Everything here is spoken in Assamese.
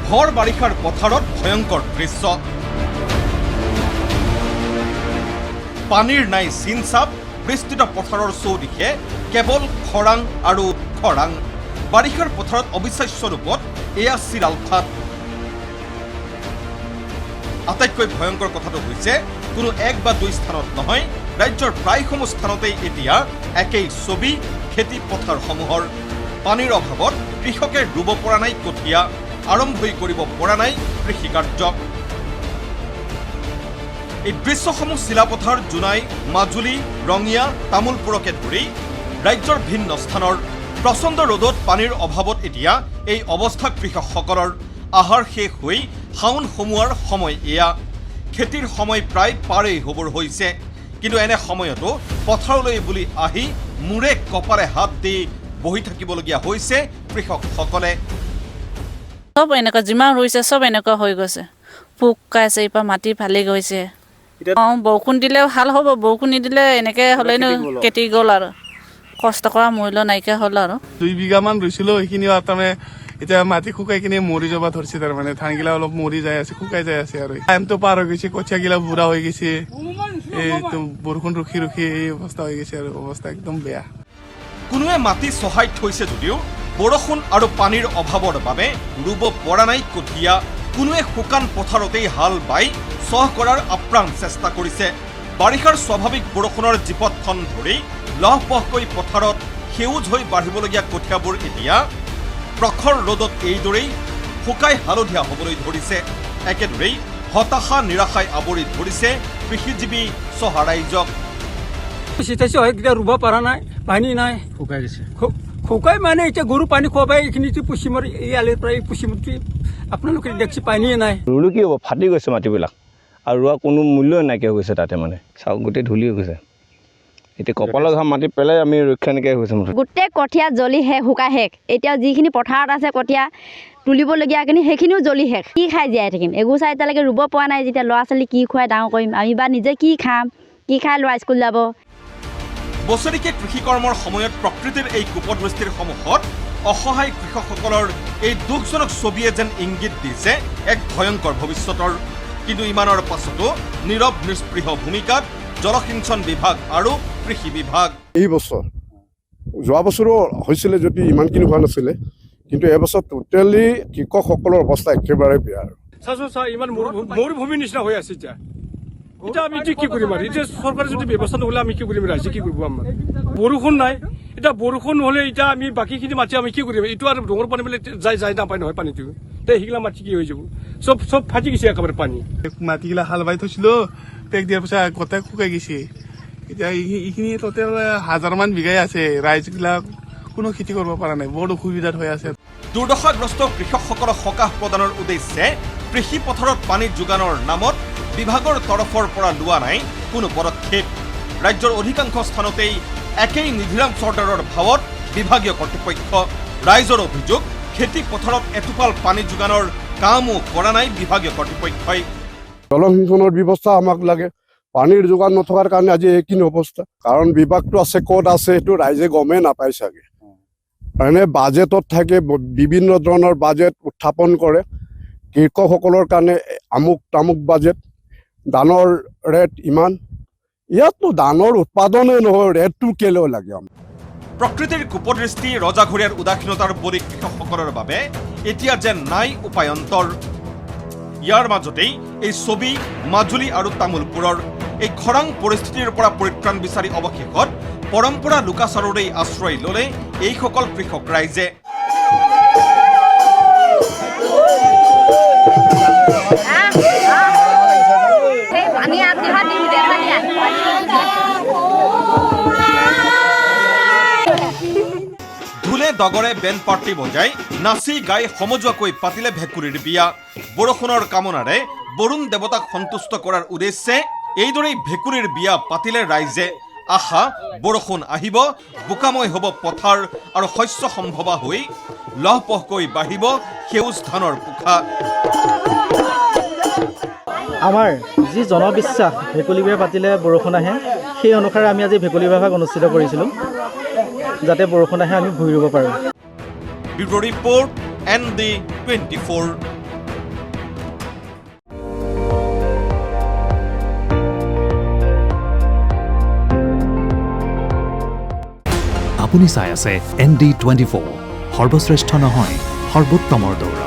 ভৰ বাৰিষাৰ পথাৰত ভয়ংকৰ দৃশ্য। পানীৰ নাই চিনচাপ, বিস্তৃত পথাৰৰ চৌদিশে কেৱল খৰাং আৰু খৰাং। বাৰিষাৰ পথাৰত অবিশ্বাস্য ৰূপত এয়া চিৰাল ফাট। আটাইতকৈ ভয়ংকৰ কথাটো হৈছে কোনো এক বা দুই স্থানত নহয়, ৰাজ্যৰ প্ৰায়সমূহ স্থানতেই এতিয়া একেই ছবি খেতি পথাৰসমূহৰ। পানীৰ অভাৱত কৃষকে ৰুব পৰা নাই কঠীয়া, আৰম্ভই কৰিব পৰা নাই কৃষিকাৰ্য। এই দৃশ্যসমূহ চিলাপথাৰ, জোনাই, মাজুলী, ৰঙিয়া, তামোলপুৰকে ধৰি ৰাজ্যৰ ভিন্ন স্থানৰ। প্ৰচণ্ড ৰ'দত পানীৰ অভাৱত এতিয়া এই অৱস্থা কৃষকসকলৰ। আহাৰ শেষ হৈ শাওন সোমোৱাৰ সময় এয়া। খেতিৰ সময় প্ৰায় পাৰেই হ'বৰ হৈছে, কিন্তু এনে সময়তো পথাৰলৈ বুলি আহি মূৰে কপালে হাত দি বহি থাকিবলগীয়া হৈছে কৃষকসকলে। সব এনেকুৱা যিমান ৰুইছে চব এনেকুৱা হৈ গৈছে, পোক খাইছে, ইপা মাটি ফালি গৈছে। বৰষুণ দিলে ভাল হ'ব, বৰষুণ নিদিলে এনেকৈ হ'লেনো খেতি গ'ল আৰু কষ্ট কৰা মূল্য নাইকিয়া হ'ল আৰু। 2 বিঘামান ৰুইছিলোঁ, সেইখিনি তাৰমানে এতিয়া মাটি শুকাই কিনে মৰি যাব ধৰিছে। তাৰমানে ধানগিলা অলপ মৰি যাই আছে, শুকাই যাই আছে আৰু টাইমটো পাৰ হৈ গৈছে, কঠীয়াগিলা বুঢ়া হৈ গৈছে। এইটো বৰষুণ ৰখি ৰখি এই অৱস্থা হৈ গৈছে আৰু অৱস্থা একদম বেয়া। কোনোৱে মাটি চহাই থৈছে যদিও বৰষুণ আৰু পানীৰ অভাৱৰ বাবে ৰুব পৰা নাই কঠীয়া। কোনোৱে শুকান পথাৰতেই হাল বাই চহ কৰাৰ আপ্ৰাণ চেষ্টা কৰিছে। বাৰিষাৰ স্বাভাৱিক বৰষুণৰ জীপতখন ধৰি লহপহকৈ পথাৰত সেউজ হৈ বাঢ়িবলগীয়া কঠীয়াবোৰ এতিয়া প্ৰখৰ ৰ'দত এইদৰেই শুকাই হালধীয়া হ'বলৈ ধৰিছে। একেদৰেই হতাশা নিৰাশাই আৱৰি ধৰিছে কৃষিজীৱী চহা ৰাইজক। চিটাইছে হয়, এতিয়া ৰুব পৰা নাই, পানী নাই, শুকাই গৈছে। শুকাই মানে এতিয়া গৰু পানী খোৱাবাই এইখিনি পশ্চিমৰ এই আলিৰ পৰা এই পশ্চিমত আপোনালোকে দেখছি পানীয়ে নাই। ৰুলো কি হ'ব, ফাটি গৈছে মাটিবিলাক আৰু ৰোৱা কোনো মূল্যই নাইকিয়া হৈ গৈছে। তাতে মানে চাউল গোটেই ধূলি হৈ গৈছে। এতিয়া কপালৰ ঘাম মাটি পেলাই আমি ৰক্ষা নাইকিয়া হৈ গৈছে। গোটেই কঠীয়া জ্বলি শেষ, শুকাই শেষ। এতিয়া যিখিনি পথাৰত আছে কঠীয়া তুলিবলগীয়াখিনি সেইখিনিও জ্বলি শেষ। কি খাই জীয়াই থাকিম? এগোচা এতিয়ালৈকে ৰুব পৰা নাই। যেতিয়া ল'ৰা ছোৱালী কি খুৱাই ডাঙৰ কৰিম, আমি বা নিজে কি খাম, কি খাই ল'ৰা স্কুল যাব? বছৰিকীয়া কৃষি কৰ্মৰ সময়ত প্ৰকৃতিৰ এই কুপদৃষ্টিৰ সন্মুখত অসহায় কৃষকসকলৰ এই দুখজনক ছবিয়ে যেন ইংগিত দিছে এক ভয়ংকৰ ভৱিষ্যতৰ। কিন্তু ইমানৰ পাছতো নীৰৱ নিস্পৃহ ভূমিকাত জলসিঞ্চন বিভাগ আৰু কৃষি বিভাগ। এই বছৰ, যোৱা বছৰো হৈছিলে যদি ইমানখিনি হোৱা নাছিলে, কিন্তু এবছৰ টোটেলি কৃষকসকলৰ অৱস্থা একেবাৰে বেয়া। ইমান মৰুভূমিৰ নিচিনা হৈ আছে এতিয়া। এতিয়া আমি কি কৰিম আৰু? এতিয়া চৰকাৰে যদি ব্যৱস্থা নহ'লে আমি কি কৰিম? ৰাইজে কি কৰিব? আমাৰ বৰষুণ নাই। এতিয়া বৰষুণ নহ'লে এতিয়া আমি বাকীখিনি মাটি আমি কি কৰিম? এইটো আৰু ডঙৰ পানী বোলে যাই নাপায় নহয় পানীটো। সেইগিলা মাটি কি হৈ যাব? চব ফাটি গৈছে একেবাৰে পানী। মাটিগিলা হাল বাই থৈছিলোঁ, পেক দিয়াৰ পিছত গোটেই শুকাই গৈছে। এতিয়া এইখিনি টোটেল 1000মান বিঘাই আছে। ৰাইজবিলাক কোনো খেতি কৰিব পৰা নাই, বৰ অসুবিধাত হৈ আছে। দুৰ্দশাগ্ৰস্ত কৃষকসকলক সকাহ প্ৰদানৰ উদ্দেশ্যে কৃষি পথাৰত পানী যোগানৰ নামত বিভাগৰ তৰফৰ পৰা লোৱা নাই কোনো পদক্ষেপ। ৰাজ্যৰ অধিকাংশ স্থানতেই একেই নিধিৰাম চৰ্দাৰৰ ভাৱত বিভাগীয় কৰ্তৃপক্ষ। ৰাইজৰ অভিযোগ, খেতি পথাৰত এটোপাল পানী যোগানৰ কামো কৰা নাই বিভাগীয় কৰ্তৃপক্ষই। জলসিঞ্চনৰ ব্যৱস্থা আমাক লাগে, পানীৰ যোগান নথকাৰ কাৰণে আজি এইখিনি অৱস্থা। কাৰণ বিভাগটো আছে, ক'ত আছে সেইটো ৰাইজে গমেই নাপায় চাগে। এনে বাজেটত থাকে, বিভিন্ন ধৰণৰ বাজেট উত্থাপন কৰে কৃষকসকলৰ কাৰণে। আমুক তামুক বাজেট, ধানৰ ৰেট ইমান। ইয়াততো ধানৰ উৎপাদনে নহয়, ৰেটটো কেলৈ লাগে? প্ৰকৃতিৰ কুপদৃষ্টি, ৰজাঘৰীয়াৰ উদাসীনতাৰ বলি কৃষকসকলৰ বাবে এতিয়া যেন নাই উপায়ন্তৰ। ইয়াৰ মাজতেই এই ছবি মাজুলী আৰু তামোলপুৰৰ। এই খৰাং পৰিস্থিতিৰ পৰা পৰিত্ৰাণ বিচাৰি অৱশেষত পৰম্পৰা লোকাচাৰৰেই আশ্ৰয় ল'লে এইসকল কৃষক ৰাইজে। ঢোলে ডগৰে বেণ্ড পাৰ্টি বজাই নাচি গাই সমজুৱাকৈ পাতিলে ভেকুৰীৰ বিয়া। বৰষুণৰ কামনাৰে বৰুণ দেৱতাক সন্তুষ্ট কৰাৰ উদ্দেশ্যে এইদৰেই ভেকুৰীৰ বিয়া পাতিলে ৰাইজে। আশা, বৰষুণ আহিব, বোকাময় হ'ব পথাৰ আৰু শস্য সম্ভৱা হৈ লহপহকৈ বাঢ়িব সেউজ ধানৰ পোখা। আমাৰ যি জনবিশ্বাস ভেকুলী বিয়া পাতিলে বৰষুণ আহে, সেই অনুসাৰে আমি আজি ভেকুলী বিয়া অনুষ্ঠিত কৰিছিলোঁ, যাতে বৰষুণ আহে আমি ভুঁই ৰুব পাৰোঁ। Bureau' report ND24। আপুনি চাই আছে ND24 সৰ্বশ্ৰেষ্ঠ নহয় সৰ্বোত্তমৰ দৌৰ